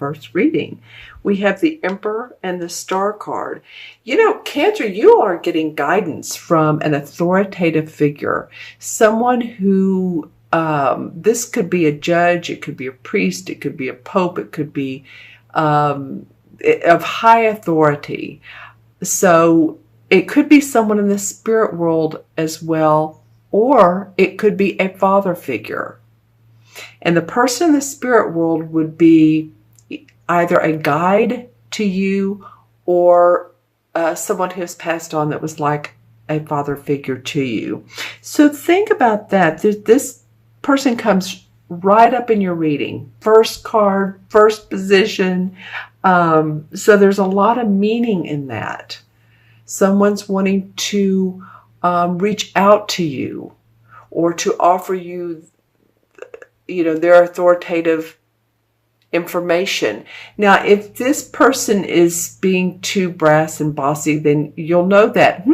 first reading. We have the Emperor and the Star card. You know, Cancer, you are getting guidance from an authoritative figure, someone who, this could be a judge, it could be a priest, it could be a pope, it could be of high authority. So it could be someone in the spirit world as well, or it could be a father figure. And the person in the spirit world would be either a guide to you or someone who has passed on that was like a father figure to you. So think about that. This person comes right up in your reading. First card, first position. So there's a lot of meaning in that. Someone's wanting to reach out to you or to offer you, their authoritative information. Now, if this person is being too brass and bossy, then you'll know that,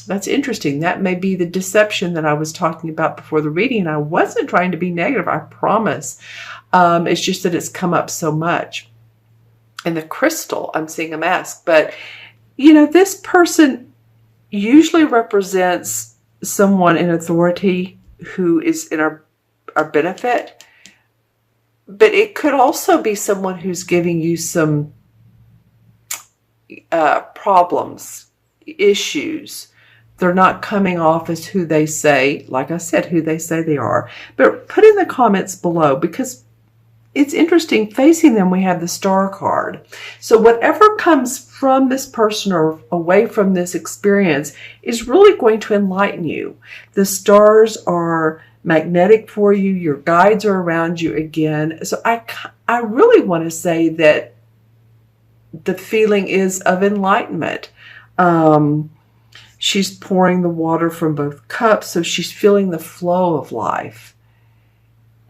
that's interesting. That may be the deception that I was talking about before the reading. And I wasn't trying to be negative, I promise. It's just that it's come up so much. And the crystal, I'm seeing a mask. But, this person usually represents someone in authority who is in our benefit. But it could also be someone who's giving you some problems, issues. They're not coming off as who they say, like I said, who they say they are. But put in the comments below, because it's interesting. Facing them, we have the Star card. So whatever comes from this person or away from this experience is really going to enlighten you. The stars are magnetic for you. Your guides are around you again. So I really want to say that the feeling is of enlightenment. She's pouring the water from both cups, so she's feeling the flow of life.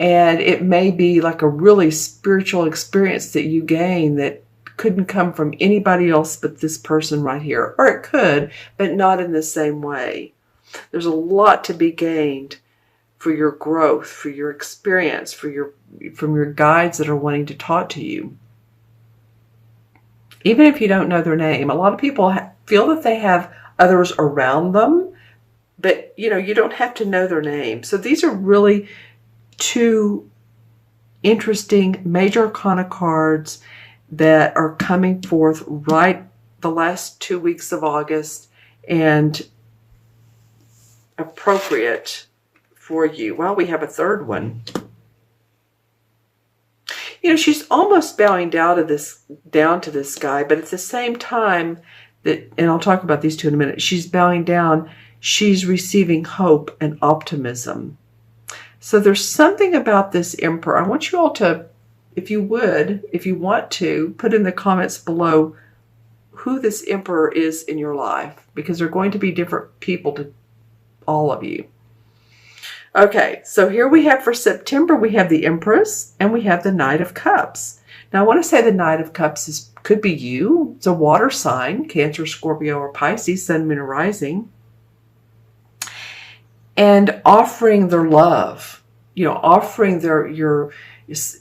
And it may be like a really spiritual experience that you gain that couldn't come from anybody else but this person right here. Or it could, but not in the same way. There's a lot to be gained for your growth, for your experience, from your guides that are wanting to talk to you. Even if you don't know their name, a lot of people feel that they have others around them, but you don't have to know their name. So these are really two interesting major arcana cards that are coming forth right the last 2 weeks of August and appropriate for you. Well, we have a third one. She's almost bowing down to this guy, but at the same time and I'll talk about these two in a minute, she's bowing down, she's receiving hope and optimism. So there's something about this Emperor. I want you all to, if you want to, put in the comments below who this Emperor is in your life, because they're going to be different people to all of you. Okay, so here we have for September, we have the Empress and we have the Knight of Cups. Now I want to say the Knight of Cups could be you. It's a water sign, Cancer, Scorpio, or Pisces, Sun, Moon, or Rising. And offering their love, offering your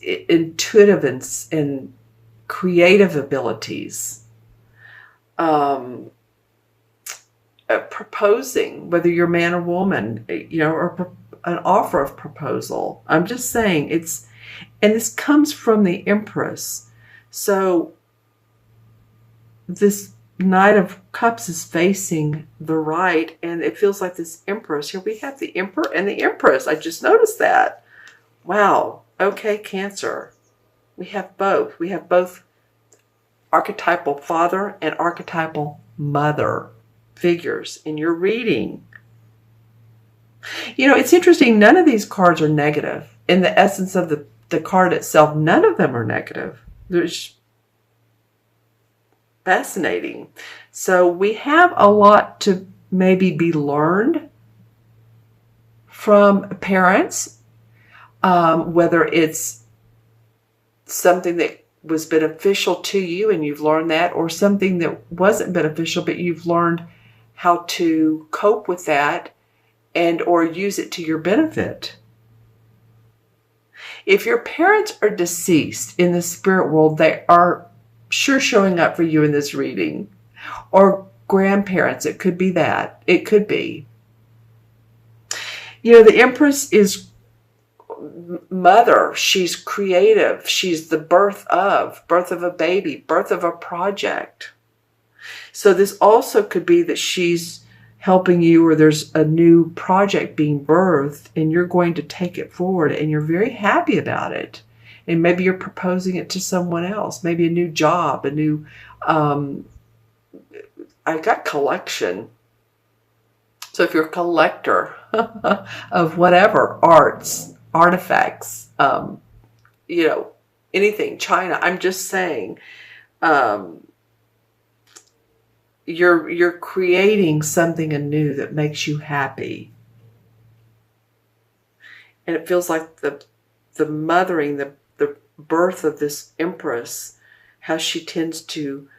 intuitive and creative abilities. Proposing, whether you're man or woman, or an offer of proposal. I'm just saying and this comes from the Empress. So this Knight of Cups is facing the right, and it feels like this Empress. Here we have the Emperor and the Empress. I just noticed that. Wow. Okay, Cancer. We have both. We have both archetypal father and archetypal mother figures in your reading. It's interesting. None of these cards are negative. In the essence of the card itself, none of them are negative. There's fascinating. So we have a lot to maybe be learned from parents, whether it's something that was beneficial to you and you've learned that, or something that wasn't beneficial but you've learned how to cope with that and or use it to your benefit. If your parents are deceased in the spirit world, they are sure showing up for you in this reading. Or grandparents, it could be that. It could be. You know, the Empress is mother. She's creative. She's the birth of a baby, birth of a project. So this also could be that she's helping you, or there's a new project being birthed and you're going to take it forward and you're very happy about it. And maybe you're proposing it to someone else, maybe a new job, a new, I got collection. So if you're a collector of whatever, arts, artifacts, you know, anything, China, I'm just saying, you're creating something anew that makes you happy. And it feels like the mothering, the birth of this Empress, how she tends to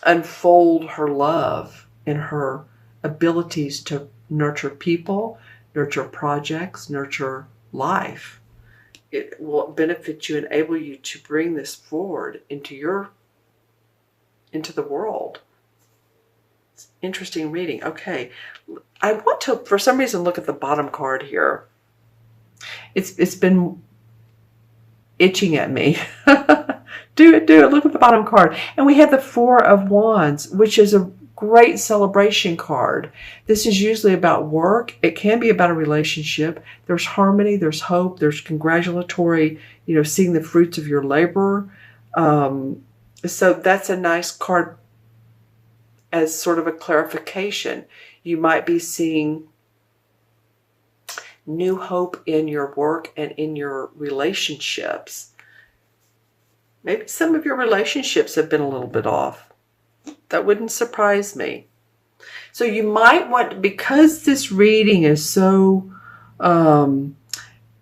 unfold her love and her abilities to nurture people, nurture projects, nurture life. It will benefit you, enable you to bring this forward into the world. It's interesting reading. Okay. I want to, for some reason, look at the bottom card here. It's been itching at me. Do it. Look at the bottom card. And we have the Four of Wands, which is a great celebration card. This is usually about work. It can be about a relationship. There's harmony, there's hope, there's congratulatory, you know, seeing the fruits of your labor. So that's a nice card as sort of a clarification. You might be seeing new hope in your work and in your relationships. Maybe some of your relationships have been a little bit off. That wouldn't surprise me. So you might want, because this reading is so,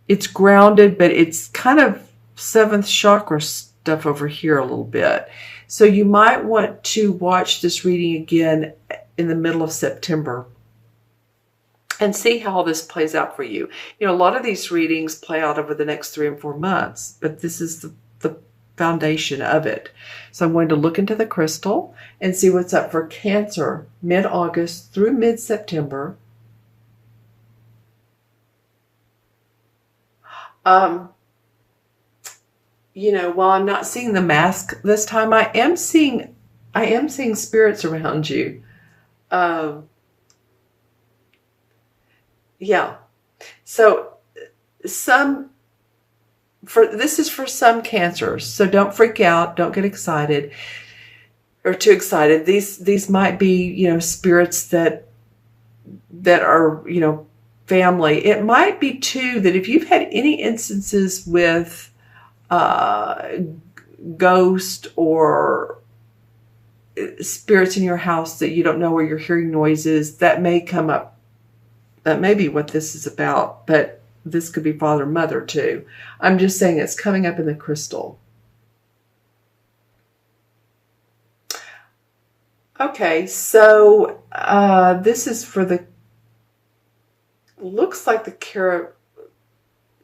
it's grounded, but it's kind of seventh chakra stuff over here a little bit. So you might want to watch this reading again in the middle of September and see how all this plays out for you. You know, a lot of these readings play out over the next 3 and 4 months, but this is the foundation of it. So I'm going to look into the crystal and see what's up for Cancer mid-August through mid-September. You know, while I'm not seeing the mask this time, I am seeing spirits around you. Yeah. So this is for some Cancers. So don't freak out. Don't get excited or too excited. These might be, you know, spirits that are, you know, family. It might be too that if you've had any instances with ghost or spirits in your house that you don't know, where you're hearing noises, that may come up. That may be what this is about, but this could be father, mother too. I'm just saying it's coming up in the crystal. Okay, so this is for the, looks like the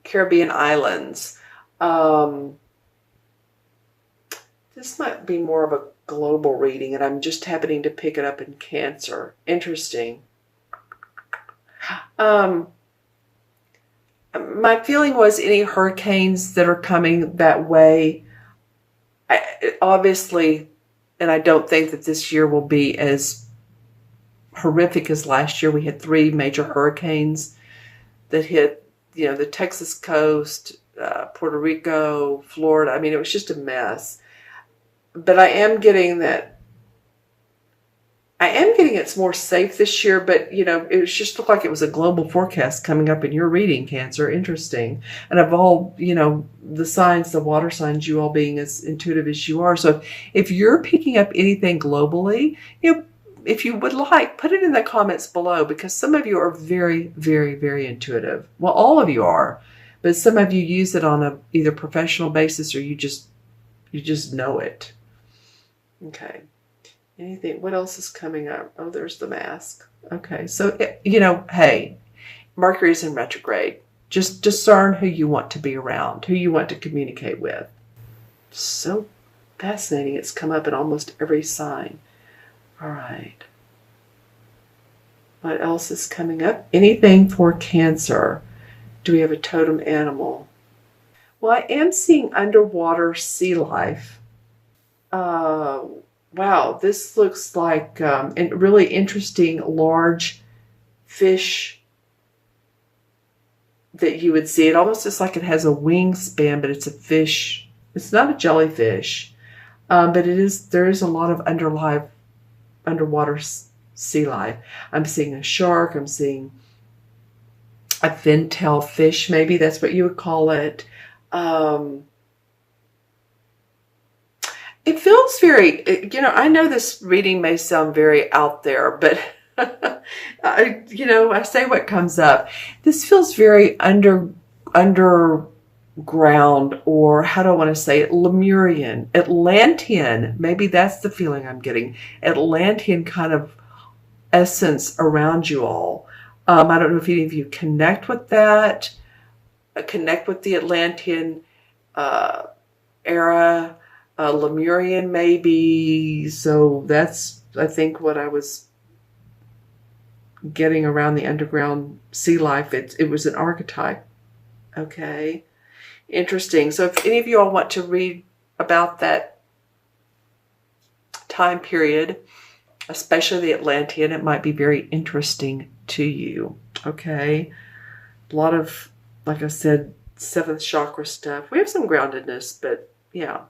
Caribbean islands. This might be more of a global reading, and I'm just happening to pick it up in Cancer. Interesting. My feeling was any hurricanes that are coming that way, obviously, and I don't think that this year will be as horrific as last year. We had 3 major hurricanes that hit, you know, the Texas coast, Puerto Rico, Florida. I mean, it was just a mess. But I am getting it's more safe this year, but, you know, it just looked like it was a global forecast coming up in your reading, Cancer. Interesting. And of all, you know, the signs, the water signs, you all being as intuitive as you are. So if you're picking up anything globally, you know, if you would like, put it in the comments below, because some of you are very, very, very intuitive. Well, all of you are, but some of you use it on a either professional basis or you just know it. Okay. Anything, what else is coming up? Oh, there's the mask. Okay. So, you know, hey, Mercury's in retrograde. Just discern who you want to be around, who you want to communicate with. So fascinating. It's come up in almost every sign. All right. What else is coming up? Anything for Cancer? Do we have a totem animal? Well, I am seeing underwater sea life. Wow, this looks like a really interesting large fish that you would see. It almost looks like it has a wingspan, but it's a fish. It's not a jellyfish, but there is a lot of underwater sea life. I'm seeing a shark. I'm seeing a fin-tail fish. Maybe that's what you would call it. It feels very, I know this reading may sound very out there, but I say what comes up. This feels very underground, or how do I want to say it? Lemurian, Atlantean. Maybe that's the feeling I'm getting. Atlantean kind of essence around you all. I don't know if any of you connect with that, connect with the Atlantean era, Lemurian maybe. So that's, I think, what I was getting around the underground sea life. It was an archetype. Okay. Interesting. So if any of you all want to read about that time period, especially the Atlantean, it might be very interesting to you. Okay. A lot of, like I said, seventh chakra stuff. We have some groundedness, but yeah.